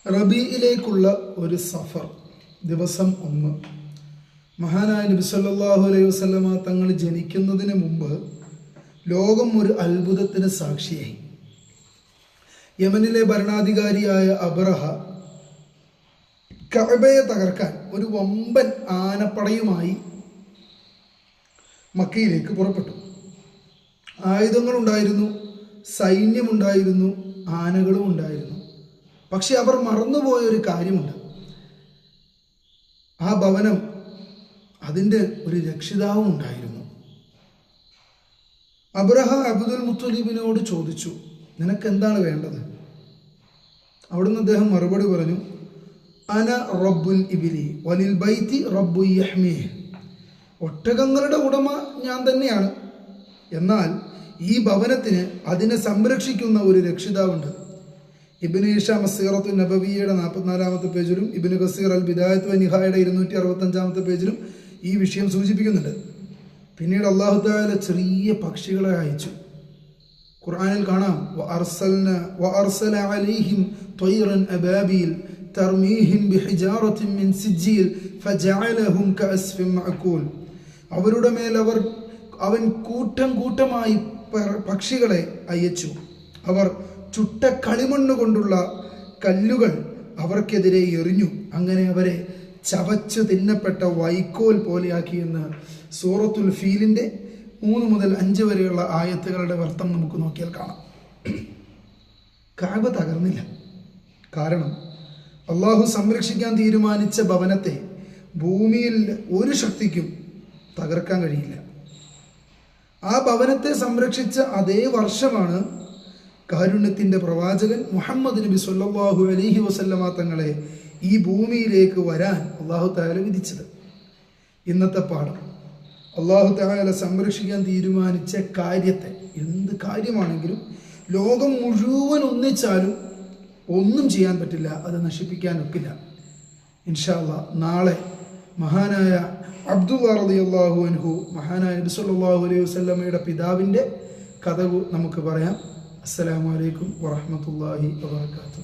റബീഇലേക്കുള്ള ഒരു സഫർ. ദിവസം 1. മഹാനായ നബി സല്ലല്ലാഹു അലൈഹി വസല്ലമ തങ്ങൾ ജനിക്കുന്നതിന് മുമ്പ് ലോകം ഒരു അത്ഭുതത്തിന് സാക്ഷിയായി. യമനിലെ ഭരണാധികാരിയായ അബ്രഹ കഅബയെ തകർക്കാൻ ഒരു വമ്പൻ ആനപ്പടയുമായി മക്കയിലേക്ക് പുറപ്പെട്ടു. ആയുധങ്ങളുണ്ടായിരുന്നു, സൈന്യമുണ്ടായിരുന്നു, ആനകളും ഉണ്ടായിരുന്നു. പക്ഷെ അവർ മറന്നുപോയ ഒരു കാര്യമുണ്ട്. ആ ഭവനം, അതിൻ്റെ ഒരു രക്ഷിതാവും ഉണ്ടായിരുന്നു. അബ്രഹ അബ്ദുൽ മുത്തലിബിനോട് ചോദിച്ചു, നിനക്ക് എന്താണ് വേണ്ടത്? അവിടുന്ന് അദ്ദേഹം മറുപടി പറഞ്ഞു, അന റബ്ബുൽ ഇബിലി വലിൽ ബൈത്തി റബ്ബു യഹ്മീ. ഒട്ടകങ്ങളുടെ ഉടമ ഞാൻ തന്നെയാണ്, എന്നാൽ ഈ ഭവനത്തിന് അതിനെ സംരക്ഷിക്കുന്ന ഒരു രക്ഷിതാവുണ്ട്. ഇബ്നു ഹിഷാം അസ്സിറത്തു നബവിയുടെ 44-ാമത്തെ പേജിലും ഇബ്നു കസീർ അൽ ബിദായത്ത് വ നിഹായയുടെ 265-ാമത്തെ പേജിലും ഈ വിഷയം സൂചിപ്പിക്കുന്നുണ്ട്. പിന്നീട് അല്ലാഹു തആല ചെറിയ പക്ഷികളെ അയച്ചു. ഖുർആനിൽ കാണാം, വഅർസല അലൈഹിം ത്വയ്റൻ അബാബീൽ തർമീഹിം ബിഹിജാറത്തിൻ മിൻ സിജ്ജീൽ ഫജഅലഹും കഅസ്ഫിൻ മഅകൂൽ. അവരുടെ മേൽ അവൻ കൂട്ടം കൂട്ടമായി പക്ഷികളെ അയച്ചു. അവർ ചുട്ട കളിമണ്ണ് കൊണ്ടുള്ള കല്ലുകൾ അവർക്കെതിരെ എറിഞ്ഞു. അങ്ങനെ അവരെ ചവച്ചു തിന്നപ്പെട്ട വൈക്കോൽ പോലെയാക്കിയെന്ന് സൂറത്തുൽ ഫീലിൻ്റെ 3 മുതൽ 5 വരെയുള്ള ആയത്തുകളുടെ അർത്ഥം നമുക്ക് നോക്കിയാൽ കാണാം. കഅബ തകർന്നില്ല. കാരണം അള്ളാഹു സംരക്ഷിക്കാൻ തീരുമാനിച്ച ഭവനത്തെ ഭൂമിയിൽ ഒരു ശക്തിക്കും തകർക്കാൻ കഴിയില്ല. ആ ഭവനത്തെ സംരക്ഷിച്ച അതേ വർഷമാണ് കാരുണ്യത്തിൻ്റെ പ്രവാചകൻ മുഹമ്മദ് നബി സല്ലല്ലാഹു അലൈഹി വസല്ലമ തങ്ങളെ ഈ ഭൂമിയിലേക്ക് വരാൻ അല്ലാഹു തആല വിധിച്ചത്. ഇന്നത്തെ പാഠം, അല്ലാഹു തആല സംരക്ഷിക്കാൻ തീരുമാനിച്ച കാര്യത്തെ, എന്ത് കാര്യമാണെങ്കിലും ലോകം മുഴുവൻ ഒന്നിച്ചാലും ഒന്നും ചെയ്യാൻ പറ്റില്ല, അത് നശിപ്പിക്കാൻ ഒക്കില്ല. ഇൻഷാ അല്ലാഹ് നാളെ മഹാനായ അബ്ദുല്ലാ റളിയല്ലാഹു അൻഹു, മഹാനായ നബി സല്ലല്ലാഹു അലൈഹി വസല്ലമയുടെ പിതാവിൻ്റെ കഥ നമുക്ക് പറയാം. അസ്സലാമു അലൈക്കും വറഹ്മത്തുള്ളാഹി വബറകാതുഹു.